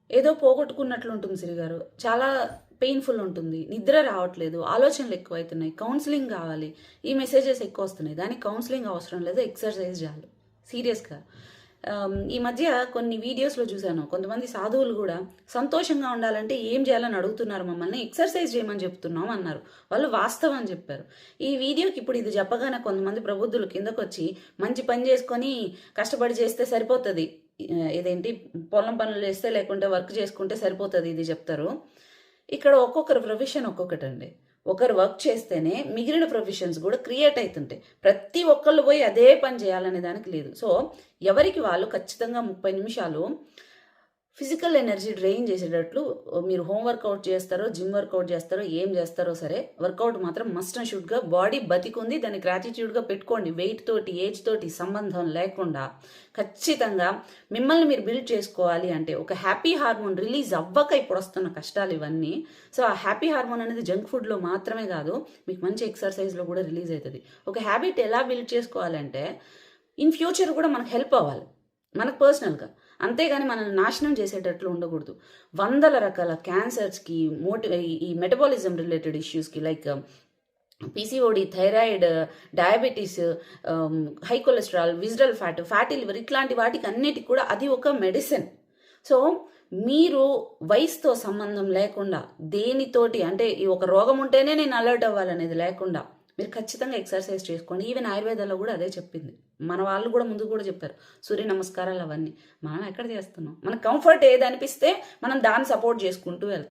ఏదో పోగొట్టుకున్నట్లు ఉంటుంది సిరిగారు. చాలా పెయిన్ఫుల్ ఉంటుంది, నిద్ర రావట్లేదు, ఆలోచనలు ఎక్కువవుతున్నాయి, కౌన్సిలింగ్ కావాలి, ఈ మెసేజెస్ ఎక్కువ వస్తున్నాయి. దానికి కౌన్సిలింగ్ అవసరం లేదు, ఎక్సర్సైజ్ చాలు. సీరియస్గా ఈ మధ్య కొన్ని వీడియోస్లో చూశాను, కొంతమంది సాధువులు కూడా సంతోషంగా ఉండాలంటే ఏం చేయాలని అడుగుతున్నారు మమ్మల్ని, ఎక్సర్సైజ్ చేయమని చెప్తున్నాం అన్నారు. వాళ్ళు వాస్తవం అని చెప్పారు. ఈ వీడియోకి ఇప్పుడు ఇది చెప్పగానే కొంతమంది ప్రబుద్ధులు కిందకు వచ్చి మంచి పని చేసుకొని కష్టపడి చేస్తే సరిపోతుంది, ఇదేంటి పొలం పనులు చేస్తే లేకుంటే వర్క్ చేసుకుంటే సరిపోతుంది ఇది చెప్తారు. ఇక్కడ ఒక్కొక్కరు ప్రొఫెషన్ ఒక్కొక్కటండి. ఒకరు వర్క్ చేస్తేనే మిగిలిన ప్రొఫెషన్స్ కూడా క్రియేట్ అవుతుంటాయి. ప్రతి ఒక్కళ్ళు పోయి అదే పని చేయాలనే దానికి లేదు. సో ఎవరికి వాళ్ళు ఖచ్చితంగా 30 నిమిషాలు ఫిజికల్ ఎనర్జీ డ్రైన్ చేసేటట్లు మీరు హోమ్ వర్కౌట్ చేస్తారో, జిమ్ వర్కౌట్ చేస్తారో, ఏం చేస్తారో సరే, వర్కౌట్ మాత్రం మస్ట్ అండ్ షుడ్గా బాడీ బతికుంది దాన్ని గ్రాటిట్యూడ్గా పెట్టుకోండి. వెయిట్ తోటి, ఏజ్ తోటి సంబంధం లేకుండా ఖచ్చితంగా మిమ్మల్ని మీరు బిల్డ్ చేసుకోవాలి అంటే ఒక హ్యాపీ హార్మోన్ రిలీజ్ అవ్వక ఇప్పుడు వస్తున్న కష్టాలు ఇవన్నీ. సో ఆ హ్యాపీ హార్మోన్ అనేది జంక్ ఫుడ్లో మాత్రమే కాదు, మీకు మంచి ఎక్సర్సైజ్లో కూడా రిలీజ్ అవుతుంది. ఒక హ్యాబిట్ ఎలా బిల్డ్ చేసుకోవాలంటే ఇన్ ఫ్యూచర్ కూడా మనకు హెల్ప్ అవ్వాలి, మనకు పర్సనల్గా. అంతేగాని మనల్ని నాశనం చేసేటట్లు ఉండకూడదు. వందల రకాల క్యాన్సర్స్కి, ఈ మెటబాలిజం రిలేటెడ్ ఇష్యూస్కి like PCOD, thyroid, diabetes, high cholesterol, visceral fat, fatty liver, ఇట్లాంటి వాటికి అన్నిటికి కూడా అది ఒక మెడిసిన్. సో మీరు వయసుతో సంబంధం లేకుండా దేనితోటి అంటే ఈ ఒక రోగం ఉంటేనే నేను అలర్ట్ అవ్వాలనేది లేకుండా మీరు ఖచ్చితంగా ఎక్సర్సైజ్ చేసుకోండి. ఈవెన్ ఆయుర్వేదాల్లో కూడా అదే చెప్పింది. మన వాళ్ళు కూడా ముందు కూడా చెప్పారు సూర్య నమస్కారాలు అవన్నీ. మనం ఎక్కడ చేస్తున్నాం? మనకు కంఫర్ట్ ఏది అనిపిస్తే మనం దాన్ని సపోర్ట్ చేసుకుంటూ వెళ్తాం.